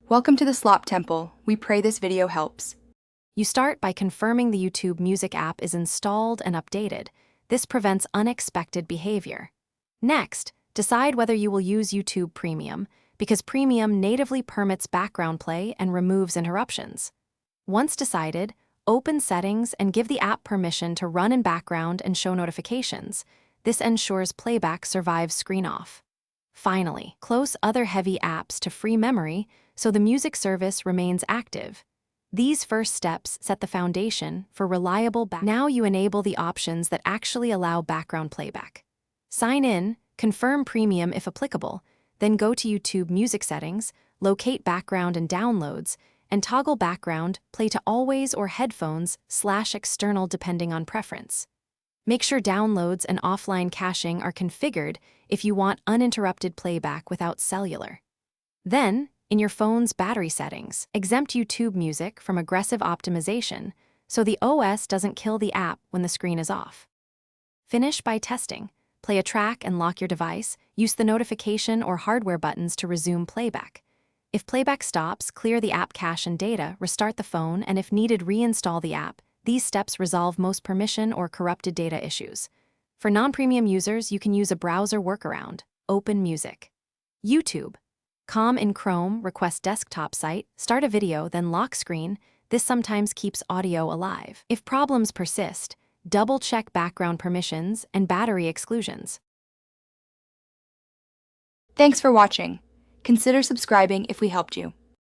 Welcome to the Slop Temple. We pray this video helps. You start by confirming the YouTube Music app is installed and updated. This prevents unexpected behavior. Next, decide whether you will use YouTube Premium, because Premium natively permits background play and removes interruptions. Once decided, open Settings and give the app permission to run in background and show notifications. This ensures playback survives screen off. Finally, close other heavy apps to free memory so the music service remains active. These first steps set the foundation for reliable Now you enable the options that actually allow background playback. Sign in, confirm Premium if applicable, then go to YouTube Music Settings, locate Background and Downloads, and toggle Background Play to Always or Headphones/External depending on preference. Make sure downloads and offline caching are configured if you want uninterrupted playback without cellular. Then, in your phone's battery settings, exempt YouTube Music from aggressive optimization so the OS doesn't kill the app when the screen is off. Finish by testing. Play a track and lock your device. Use the notification or hardware buttons to resume playback. If playback stops, clear the app cache and data, restart the phone, and if needed, reinstall the app. These steps resolve most permission or corrupted data issues. For non-premium users, you can use a browser workaround, Open Music. YouTube. Com in Chrome, request desktop site, start a video, then lock screen. This sometimes keeps audio alive. If problems persist, double-check background permissions and battery exclusions. Thanks for watching. Consider subscribing if we helped you.